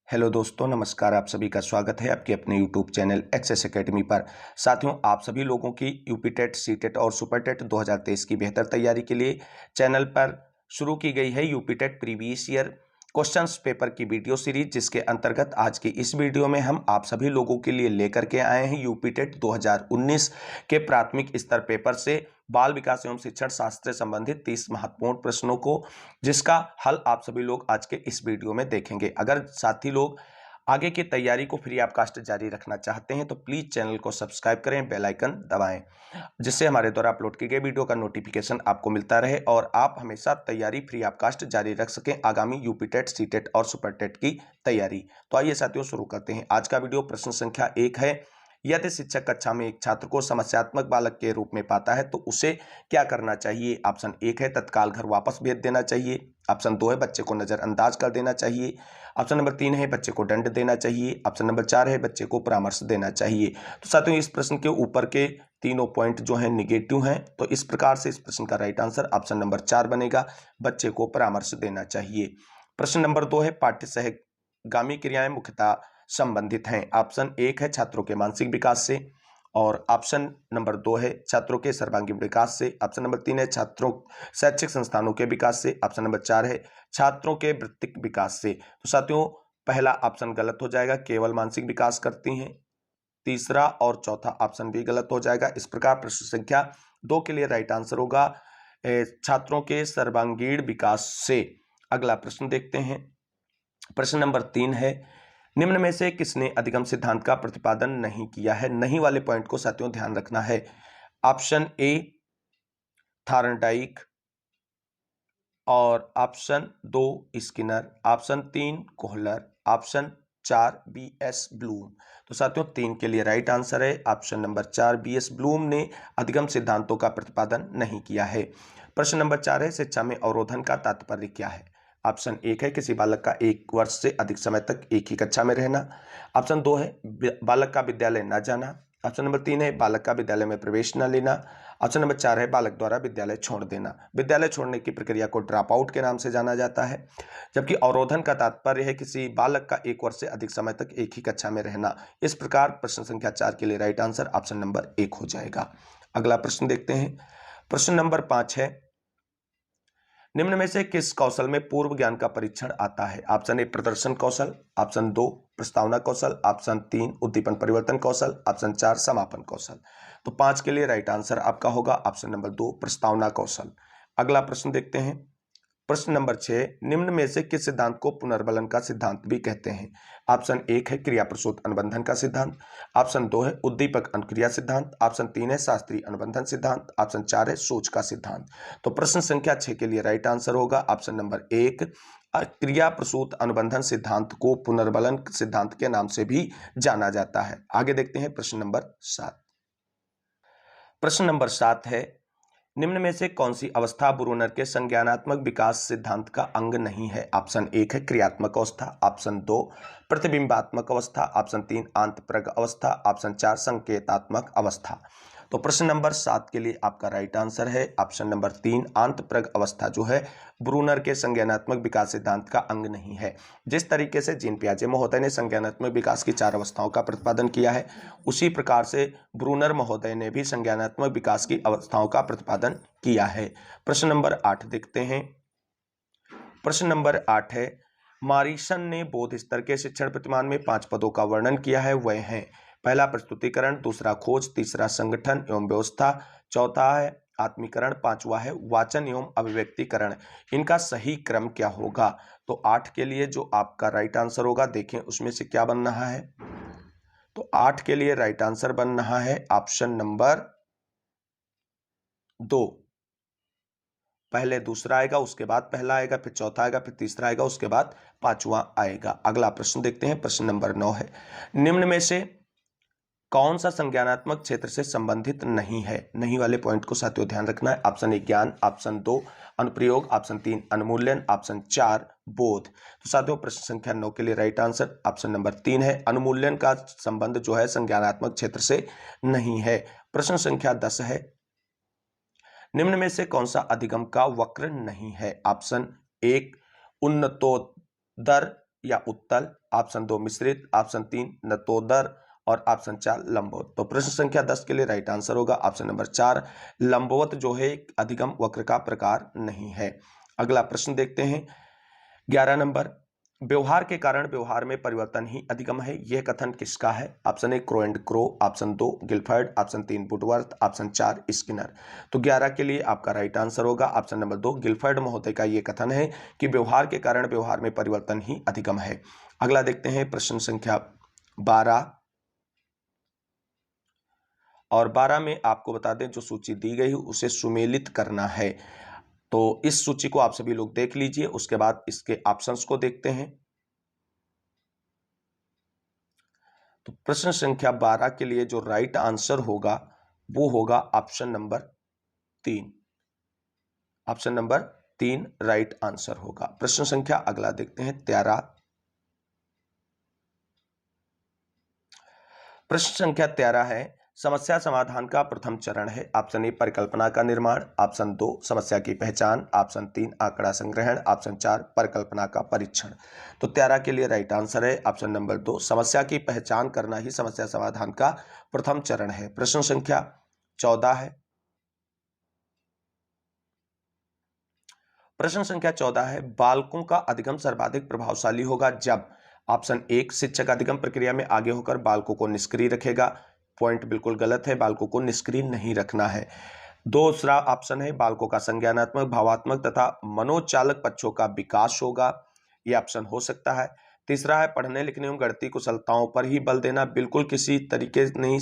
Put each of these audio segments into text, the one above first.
Hello दोस्तों, नमस्कार। आप सभी का स्वागत है आपके अपने यूट्यूब चैनल एक्सेस एकेडमी पर। साथियों, आप सभी लोगों की यूपी टेट, सी टेट और सुपर टेट 2023 की बेहतर तैयारी के लिए चैनल पर शुरू की गई है UP TET previous year questions paper की वीडियो सीरीज, जिसके अंतर्गत आज की इस वीडियो में हम आप सभी लोगों के लिए लेकर के आए हैं यूपी टेट 2019 के प्राथमिक स्तर पेपर से बाल विकास एवं शिक्षण शास्त्र से संबंधित 30 महत्वपूर्ण प्रश्नों को, जिसका हल आप सभी लोग आज के इस वीडियो में देखेंगे। अगर साथी लोग आगे की तैयारी को फ्री ऑफ कास्ट जारी रखना चाहते हैं तो प्लीज चैनल को सब्सक्राइब करें, बेल आइकन दबाएं, जिससे हमारे द्वारा अपलोड की गई वीडियो का नोटिफिकेशन आपको मिलता रहे और आप हमेशा तैयारी फ्री ऑफ कास्ट जारी रख सकें आगामी यूपी टेट, सी टेट और सुपर टेट की तैयारी। तो आइए साथियों, शुरू करते हैं। आज का वीडियो प्रश्न संख्या 1 है। यदि शिक्षक कक्षा में एक छात्र को समस्यात्मक बालक के रूप में पाता है तो उसे क्या करना चाहिए? ऑप्शन 1 है तत्काल घर वापस भेज देना चाहिए। ऑप्शन 2 है बच्चे को नजरअंदाज कर देना चाहिए। ऑप्शन नंबर 3 है बच्चे को दंड देना चाहिए। ऑप्शन नंबर 4 है बच्चे को परामर्श देना चाहिए। तो साथियों, इस प्रश्न के ऊपर के तीनों पॉइंट जो है निगेटिव हैं, तो इस प्रकार से इस प्रश्न का राइट आंसर ऑप्शन नंबर 4 बनेगा, बच्चे को परामर्श देना चाहिए। प्रश्न नंबर 2 है पाठ्य सहगामी क्रियाएं मुख्यतः संबंधित हैं। ऑप्शन 1 है छात्रों के मानसिक विकास से और ऑप्शन नंबर 2 है छात्रों के सर्वांगीण विकास से। ऑप्शन नंबर 3 है छात्रों शैक्षिक संस्थानों के विकास से। ऑप्शन नंबर 4 है छात्रों के वृत्तिक विकास से। तो साथियों, पहला ऑप्शन गलत हो जाएगा, केवल मानसिक विकास करती हैं। तीसरा और चौथा ऑप्शन भी गलत हो जाएगा। इस प्रकार प्रश्न संख्या 2 के लिए राइट आंसर होगा छात्रों के सर्वांगीण विकास से। अगला प्रश्न देखते हैं। प्रश्न नंबर 3 है निम्न में से किसने अधिगम सिद्धांत का प्रतिपादन नहीं किया है? नहीं वाले पॉइंट को साथियों ध्यान रखना है। ऑप्शन ए थार्नडाइक और option 2 Skinner, option 3 Kohler, option 4 B S. Bloom. तो साथियों, 3 के लिए राइट आंसर है ऑप्शन नंबर 4 बी.एस. ब्लूम ने अधिगम सिद्धांतों का प्रतिपादन नहीं किया है। प्रश्न नंबर 4 है शिक्षा में अवरोधन का तात्पर्य क्या है? ऑप्शन 1 है किसी बालक का 1 वर्ष से अधिक समय तक एक ही कक्षा में रहना। ऑप्शन 2 है बालक का विद्यालय न जाना। ऑप्शन नंबर 3 है बालक का विद्यालय में प्रवेश न लेना। ऑप्शन नंबर 4 है बालक द्वारा विद्यालय छोड़ देना। विद्यालय छोड़ने की प्रक्रिया को ड्रॉप आउट के नाम से जाना जाता है, जबकि अवरोधन का तात्पर्य है किसी बालक का 1 वर्ष से अधिक समय तक एक ही कक्षा में रहना। इस प्रकार प्रश्न संख्या 4 के लिए राइट आंसर ऑप्शन नंबर 1 हो जाएगा। अगला प्रश्न देखते हैं। प्रश्न नंबर 5 है निम्न में से किस कौशल में पूर्व ज्ञान का परीक्षण आता है? ऑप्शन ए प्रदर्शन कौशल, ऑप्शन 2 प्रस्तावना कौशल, ऑप्शन 3 उद्दीपन परिवर्तन कौशल, ऑप्शन 4 समापन कौशल। तो 5 के लिए राइट आंसर आपका होगा ऑप्शन नंबर 2 प्रस्तावना कौशल। अगला प्रश्न देखते हैं। प्रश्न नंबर 6 निम्न में से किस सिद्धांत को पुनर्बलन का सिद्धांत भी कहते हैं? ऑप्शन 1 है क्रिया प्रसूत अनुबंधन का सिद्धांत, ऑप्शन 2 है उद्दीपक अनुक्रिया सिद्धांत, ऑप्शन 3 है शास्त्रीय अनुबंधन सिद्धांत, ऑप्शन 4 है सोच का सिद्धांत। तो प्रश्न संख्या 6 के लिए राइट आंसर होगा ऑप्शन नंबर 1 क्रिया प्रसूत अनुबंधन सिद्धांत को पुनर्बलन सिद्धांत के नाम से भी जाना जाता है। आगे देखते हैं प्रश्न नंबर 7। प्रश्न नंबर 7 है निम्न में से कौन सी अवस्था ब्रूनर के संज्ञानात्मक विकास सिद्धांत का अंग नहीं है? ऑप्शन 1 है क्रियात्मक अवस्था, ऑप्शन 2 प्रतिबिंबात्मक अवस्था, ऑप्शन 3 आंतप्रग अवस्था, ऑप्शन 4 संकेतात्मक अवस्था। तो प्रश्न नंबर 7 के लिए आपका राइट आंसर है ऑप्शन नंबर 3 आंतप्रग अवस्था जो है ब्रूनर के संज्ञानात्मक विकास सिद्धांत का अंग नहीं है। जिस तरीके से जीन पियाजे महोदय ने संज्ञानात्मक विकास की 4 अवस्थाओं का प्रतिपादन किया है, उसी प्रकार से ब्रूनर महोदय ने भी संज्ञानात्मक विकास की अवस्थाओं का प्रतिपादन किया है। प्रश्न नंबर 8 देखते हैं। प्रश्न नंबर 8 है मॉरिसन ने बौद्ध स्तर के शिक्षण प्रतिमान में 5 पदों का वर्णन किया है। वह हैं पहला प्रस्तुतिकरण, दूसरा खोज, तीसरा संगठन एवं व्यवस्था, चौथा है आत्मीकरण, पांचवा है वाचन एवं अभिव्यक्तिकरण। इनका सही क्रम क्या होगा? तो 8 के लिए जो आपका राइट आंसर होगा, देखें उसमें से क्या बन रहा है। तो 8 के लिए राइट आंसर बन रहा है ऑप्शन नंबर 2। पहले दूसरा आएगा, उसके बाद पहला आएगा, फिर चौथा आएगा, फिर तीसरा आएगा, उसके बाद पांचवा आएगा। अगला प्रश्न देखते हैं। प्रश्न नंबर 9 है निम्न में से कौन सा संज्ञानात्मक क्षेत्र से संबंधित नहीं है? नहीं वाले पॉइंट को साथियों ध्यान रखना है। ऑप्शन 1 ज्ञान, ऑप्शन 2 अनुप्रयोग, ऑप्शन 3 अनुमूल्यन, ऑप्शन 4 बोध। तो साथियों, प्रश्न संख्या 9 के लिए राइट आंसर ऑप्शन नंबर 3 है। अनुमूल्यन का संबंध जो है संज्ञानात्मक क्षेत्र से नहीं है। प्रश्न संख्या 10 है निम्न में से कौन सा अधिगम का वक्र नहीं है? ऑप्शन 1 उन्नतोत्तर या उत्तल, ऑप्शन 2 मिश्रित, ऑप्शन 3 नतोदर और ऑप्शन 4 लंबवत। तो प्रश्न संख्या 10 के लिए राइट आंसर होगा ऑप्शन नंबर 4, लंबवत जो है एक अधिगम वक्र का प्रकार नहीं है। अगला प्रश्न देखते हैं 11 नंबर, व्यवहार के कारण व्यवहार में परिवर्तन ही अधिगम है, यह कथन किसका है? Option 1 crow and crow, option 2 Gilford, option 3 Woodworth, option 4 Skinner. तो 11 के लिए आपका राइट आंसर होगा ऑप्शन नंबर 2 गिलफर्ड महोदय का यह कथन है कि व्यवहार के कारण व्यवहार में परिवर्तन ही अधिगम है। अगला देखते हैं प्रश्न संख्या 12, और 12 में आपको बता दें जो सूची दी गई है उसे सुमेलित करना है। तो इस सूची को आप सभी लोग देख लीजिए, उसके बाद इसके ऑप्शंस को देखते हैं। तो प्रश्न संख्या 12 के लिए जो राइट आंसर होगा वो होगा option number 3। Option number 3 right answer होगा। प्रश्न संख्या अगला देखते हैं 13। प्रश्न संख्या 13 है, समस्या समाधान का प्रथम चरण है। ऑप्शन ए परिकल्पना का निर्माण, ऑप्शन 2 समस्या की पहचान, ऑप्शन 3 आंकड़ा संग्रहण, ऑप्शन 4 परिकल्पना का परीक्षण। तो 13 के लिए राइट आंसर है ऑप्शन नंबर 2, समस्या की पहचान करना ही समस्या समाधान का प्रथम चरण है। प्रश्न संख्या 14 है, प्रश्न संख्या 14 है, बालकों का अधिगम सर्वाधिक प्रभावशाली होगा जब ऑप्शन 1 शिक्षक अधिगम प्रक्रिया में आगे होकर बालकों को निष्क्रिय रखेगा। पॉइंट बिल्कुल गलत है, बालकों को निष्क्रिय नहीं रखना है। दूसरा ऑप्शन है बालकों का संज्ञानात्मक, भावात्मक तथा मनोचालक पक्षों का विकास होगा, यह ऑप्शन हो सकता है। तीसरा है पढ़ने लिखने एवं गणितीय कुशलताओं पर ही बल देना, बिल्कुल किसी तरीके नहीं,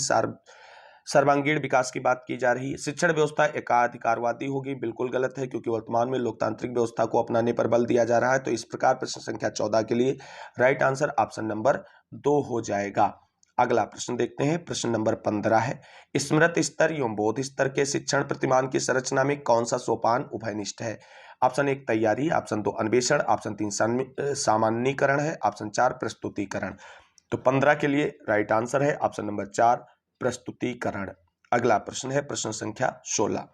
सर्वांगीण विकास की बात की जा रही है। शिक्षण व्यवस्था एकाधिकारवादी होगी, बिल्कुल गलत है क्योंकि वर्तमान में लोकतांत्रिक व्यवस्था को अपनाने पर बल दिया जा रहा है। तो इस प्रकार प्रश्न संख्या 14 के लिए राइट आंसर ऑप्शन नंबर 2 हो जाएगा। अगला प्रश्न देखते हैं, प्रश्न नंबर 15 है, स्मृति स्तर एवं बोध स्तर के शिक्षण प्रतिमान की संरचना में कौन सा सोपान उभयनिष्ठ है? ऑप्शन 1 तैयारी, ऑप्शन 2 अन्वेषण, ऑप्शन 3 सामान्यीकरण है, ऑप्शन 4 प्रस्तुतिकरण। तो 15 के लिए राइट आंसर है ऑप्शन नंबर 4 प्रस्तुतिकरण। अगला प्रश्न है प्रश्न संख्या 16,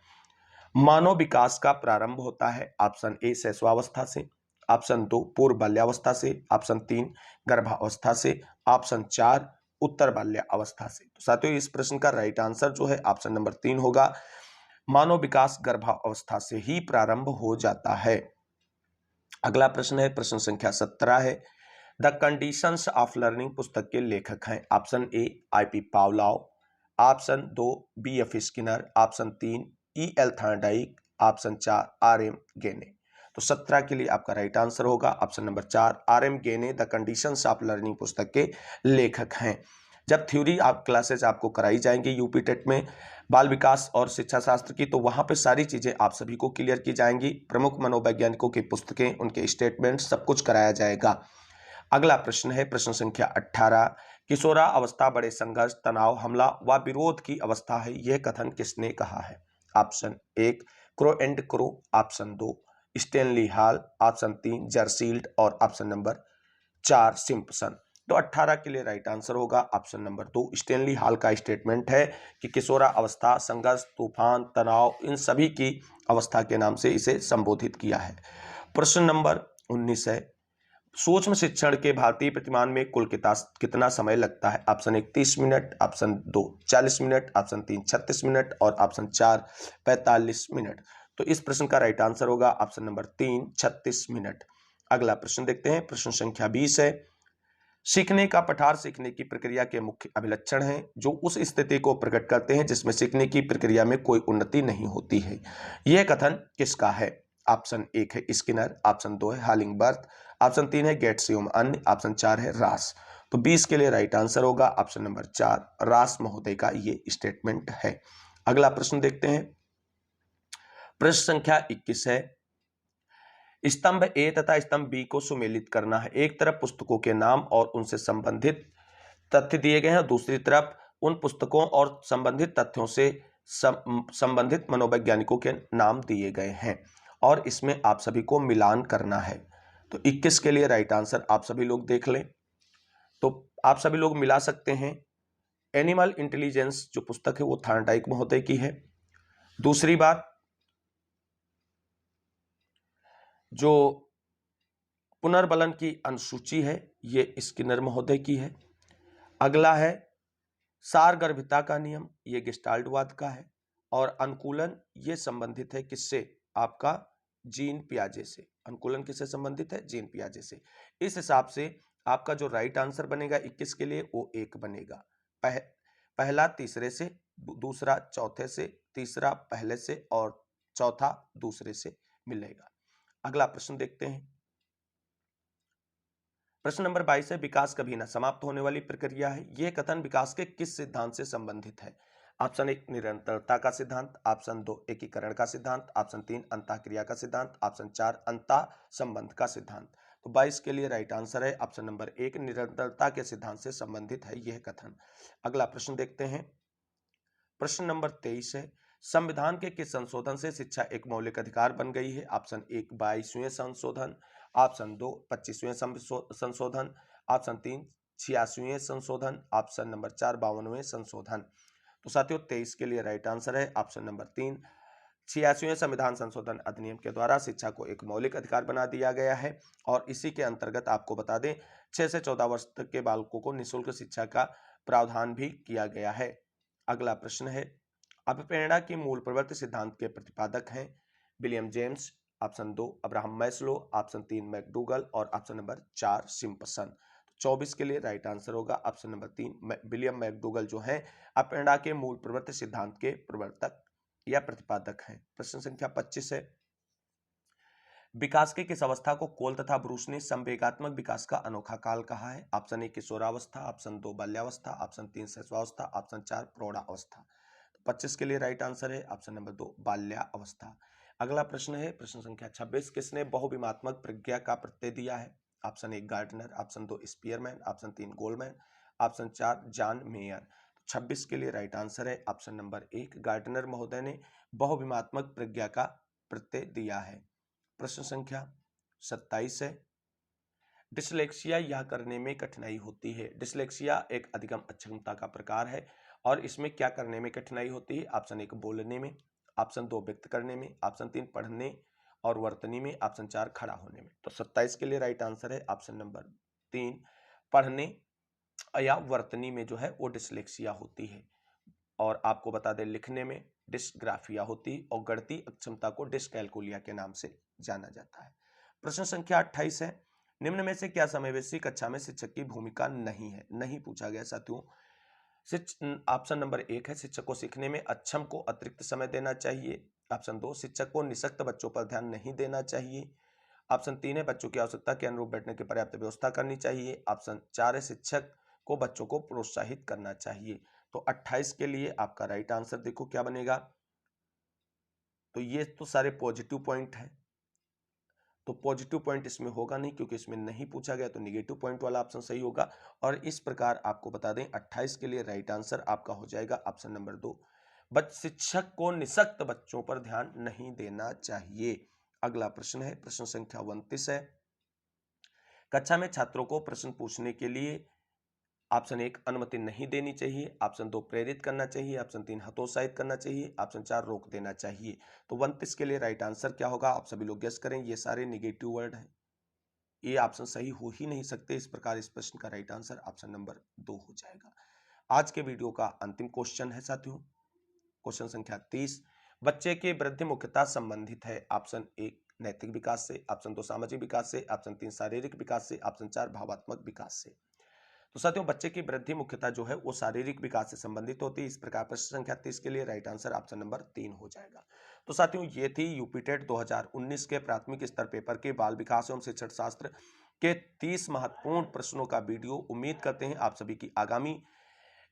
मानव विकास का प्रारंभ होता है ऑप्शन ए शैशवावस्था से, ऑप्शन 2 पूर्व बाल्यावस्था से, ऑप्शन 3 गर्भावस्था से, ऑप्शन 4 उत्तर बाल्यावस्था से। तो साथियों इस प्रश्न का राइट आंसर जो है ऑप्शन नंबर 3 होगा, मानव विकास गर्भावस्था से ही प्रारंभ हो जाता है। अगला प्रश्न है प्रश्न संख्या 17 है, द कंडीशंस ऑफ लर्निंग पुस्तक के लेखक हैं। Option A I P. Pavlov, option 2 B F. Skinner, option 3 E L. Thorndike, option 4 R M. Gagne. तो 17 के लिए आपका राइट आंसर होगा option number 4 R M. Gagne the conditions of learning पुस्तक के लेखक हैं। जब थ्योरी आप क्लासेज आपको कराई जाएंगी यूपी टेट में बाल विकास और शिक्षा शास्त्र की, तो वहां पे सारी चीजें आप सभी को क्लियर की जाएंगी। प्रमुख मनोवैज्ञानिकों की पुस्तकें, उनके स्टेटमेंट सब कुछ कराया जाएगा। अगला प्रश्न है प्रश्न संख्या 18, किशोरा अवस्था बड़े संघर्ष, तनाव, हमला व विरोध की अवस्था है, यह कथन किसने कहा है? Option 1 crow and crow, option 2 Stanley hall, option 3 जर्सील्ड और ऑप्शन नंबर 4 सिम्पसन। तो 18 के लिए राइट आंसर होगा ऑप्शन नंबर 2 स्टेनली हॉल का स्टेटमेंट है कि किशोरा अवस्था संघर्ष, तूफान, तनाव, इन सभी की अवस्था के नाम से इसे संबोधित किया है। प्रश्न नंबर 19 है, सूक्ष्म शिक्षण के भारतीय प्रतिमान में कुल कितना समय लगता है? Option 1 30 minute, option 2 40 minute, option 3 36 minute और ऑप्शन 4 45 मिनट। तो इस प्रश्न का राइट आंसर होगा ऑप्शन नंबर 3 36 मिनट। अगला प्रश्न देखते हैं प्रश्न संख्या 20 है, सीखने का पठार सीखने की प्रक्रिया के मुख्य अभिलक्षण हैं जो उस स्थिति को प्रकट करते हैं जिसमें सीखने की प्रक्रिया में कोई उन्नति नहीं होती है, यह कथन किसका है? ऑप्शन 1 है स्किनर, ऑप्शन 2 है हालिंगबर्थ, ऑप्शन 3 है गेट्स एवं अन्य, ऑप्शन 4 है रास। तो 20 के लिए राइट आंसर होगा ऑप्शन नंबर 4 रास महोदय का ये स्टेटमेंट है। अगला प्रश्न देखते हैं प्रश्न संख्या 21 है, स्तंभ ए तथा स्तंभ बी को सुमेलित करना है। एक तरफ पुस्तकों के नाम और उनसे संबंधित तथ्य दिए गए हैं, दूसरी तरफ उन पुस्तकों और संबंधित तथ्यों से संबंधित मनोवैज्ञानिकों के नाम दिए गए हैं और इसमें आप सभी को मिलान करना है। तो 21 के लिए राइट आंसर आप सभी लोग देख लें, तो आप सभी लोग मिला सकते हैं। एनिमल इंटेलिजेंस जो पुस्तक है वो थॉर्नडाइक महोदय की है। दूसरी बात, जो पुनर्बलन की अनुसूची है, ये स्किनर महोदय की है। अगला है सारगर्भिता का नियम, ये गेस्टाल्टवाद का है। और अनुकूलन ये संबंधित है किससे, आपका जीन पियाजे से। अनुकूलन किससे संबंधित है, जीन पियाजे से। इस हिसाब से आपका जो राइट आंसर बनेगा 21 के लिए वो 1 बनेगा। पहला तीसरे से, दूसरा चौथे से, तीसरा पहले से और चौथा दूसरे से मिलेगा। अगला प्रश्न देखते हैं। प्रश्न नंबर 22 है, विकास कभी न समाप्त होने वाली प्रक्रिया है। यह कथन विकास के किस सिद्धांत से संबंधित है। ऑप्शन 1 निरंतरता का सिद्धांत, ऑप्शन 2 एकीकरण का सिद्धांत, ऑप्शन 3 अंतःक्रिया का सिद्धांत, ऑप्शन 4 अंतः संबंध का सिद्धांत। तो 22 के लिए राइट आंसर है ऑप्शन नंबर 1 निरंतरता के सिद्धांत से संबंधित है यह कथन। अगला प्रश्न देखते हैं। प्रश्न नंबर 23 है, संविधान के किस संशोधन से शिक्षा एक मौलिक अधिकार बन गई है। ऑप्शन 1 22वें संशोधन, ऑप्शन 2 25वें संशोधन, ऑप्शन 3 86वें संशोधन, ऑप्शन नंबर 4 52वें संशोधन। तो साथियों 23 के लिए राइट आंसर है ऑप्शन नंबर 3 86वें संविधान संशोधन अधिनियम के द्वारा शिक्षा को एक मौलिक अधिकार बना दिया गया है। और इसी के अंतर्गत आपको बता दें 6 से 14 वर्ष तक के बालकों को निःशुल्क शिक्षा का प्रावधान भी किया गया है। अगला प्रश्न है, अभिप्रेरणा की मूल प्रवृत्ति सिद्धांत के प्रतिपादक हैं William James, option 2 Abraham Maslow, option 3 McDougall और ऑप्शन नंबर 4 सिम्पसन। 24 के लिए राइट आंसर होगा ऑप्शन नंबर 3 विलियम मैकडूगल जो है अभिप्रेरणा के मूल प्रवृत्ति सिद्धांत के प्रवर्तक या प्रतिपादक हैं। प्रश्न संख्या 25 है, विकास की किस अवस्था को कोल तथा ब्रूस ने संवेगात्मक विकास का अनोखा काल कहा है। ऑप्शन 1 किशोरावस्था, ऑप्शन 2 बाल्यावस्था, ऑप्शन 3 शैशवावस्था, ऑप्शन 4 प्रौढ़ावस्था। 25 के लिए राइट आंसर है ऑप्शन नंबर 2 बाल्यावस्था। अगला प्रश्न है प्रश्न संख्या 26, किसने बहुविमात्मक प्रज्ञा का प्रत्यय दिया है। Option 1 Gardner, option 2 Spearman, option 3 Goldman, option 4 John Mayer. 26 के लिए राइट आंसर है ऑप्शन नंबर 1 गार्डनर महोदय ने बहुविमात्मक प्रज्ञा का प्रत्यय दिया है। प्रश्न संख्या 27 है, डिसलेक्सिया यह करने में कठिनाई होती है। डिसलेक्सिया एक अधिगम अक्षमता का प्रकार है और इसमें क्या करने में कठिनाई होती है। ऑप्शन 1 बोलने में, ऑप्शन 2 व्यक्त करने में, ऑप्शन 3 पढ़ने और वर्तनी में, ऑप्शन 4 खड़ा होने में। तो 27 के लिए राइट आंसर है ऑप्शन नंबर 3 पढ़ने या वर्तनी में जो है वो डिसलेक्सिया होती है। और आपको बता दें लिखने में डिस्ग्राफिया होती है और गणितीय अक्षमता को डिस्कैलकुलिया के नाम से जाना जाता है। प्रश्न संख्या 28 है, निम्न में से क्या समावेशी कक्षा में शिक्षक की भूमिका नहीं है। नहीं पूछा गया साथियों। ऑप्शन नंबर 1 है शिक्षक को सीखने में अक्षम को अतिरिक्त समय देना चाहिए। ऑप्शन 2 शिक्षक को निःशक्त बच्चों पर ध्यान नहीं देना चाहिए। ऑप्शन 3 है बच्चों की आवश्यकता के अनुरूप बैठने की पर्याप्त व्यवस्था करनी चाहिए। ऑप्शन 4 है शिक्षक को बच्चों को प्रोत्साहित करना चाहिए। तो 28 के लिए आपका राइट आंसर देखो क्या बनेगा। तो ये तो सारे पॉजिटिव पॉइंट है, तो पॉजिटिव पॉइंट इसमें होगा नहीं क्योंकि इसमें नहीं पूछा गया, तो नेगेटिव पॉइंट वाला ऑप्शन सही होगा। और इस प्रकार आपको बता दें 28 के लिए राइट आंसर आपका हो जाएगा ऑप्शन नंबर 2 शिक्षक को निःशक्त बच्चों पर ध्यान नहीं देना चाहिए। अगला प्रश्न है प्रश्न संख्या 29 है, कक्षा में छात्रों को प्रश्न पूछने के लिए ऑप्शन 1 अनुमति नहीं देनी चाहिए, ऑप्शन 2 प्रेरित करना चाहिए, ऑप्शन 3 हतोत्साहित करना चाहिए, ऑप्शन 4 रोक देना चाहिए। तो 29 के लिए राइट आंसर क्या होगा आप सभी लोग गेस करें। ये सारे नेगेटिव वर्ड हैं, ये ऑप्शन सही हो ही नहीं सकते। इस प्रकार इस प्रश्न का राइट आंसर ऑप्शन नंबर 2 हो जाएगा। आज के वीडियो का अंतिम क्वेश्चन है साथियों, क्वेश्चन संख्या 30, बच्चे की वृद्धि मुख्यतः संबंधित है ऑप्शन 1 नैतिक विकास से, ऑप्शन 2 सामाजिक विकास से, ऑप्शन 3 शारीरिक विकास से, ऑप्शन 4 भावात्मक विकास से। तो साथियों बच्चे की वृद्धि मुख्यतः जो है वो शारीरिक विकास से संबंधित होती है। इस प्रकार प्रश्न संख्या 30 के लिए राइट आंसर ऑप्शन नंबर 3 हो जाएगा। तो साथियों ये थी यूपी टेट 2019 के प्राथमिक स्तर पेपर के बाल विकास एवं शिक्षण शास्त्र के 30 महत्वपूर्ण प्रश्नों का वीडियो। उम्मीद करते हैं आप सभी की आगामी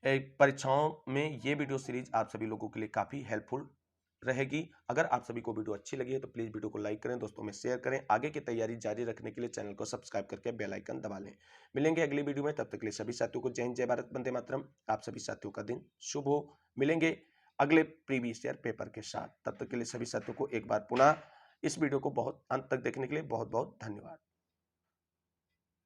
परीक्षाओं में ये वीडियो सीरीज आप सभी लोगों के लिए काफी हेल्पफुल रहेगी। अगर आप सभी को वीडियो अच्छी लगी है तो प्लीज वीडियो को लाइक करें, दोस्तों में शेयर करें। आगे की तैयारी जारी रखने के लिए चैनल को सब्सक्राइब करके बेल आइकन दबा लें। मिलेंगे अगली वीडियो में, तब तक के लिए सभी साथियों को जय हिंद, जय भारत, वंदे मातरम। आप सभी साथियों का दिन शुभ हो। मिलेंगे अगले प्रीवियस ईयर पेपर के साथ। तब तक के लिए सभी साथियों को एक बार पुनः इस वीडियो को बहुत अंत तक देखने के लिए बहुत बहुत धन्यवाद।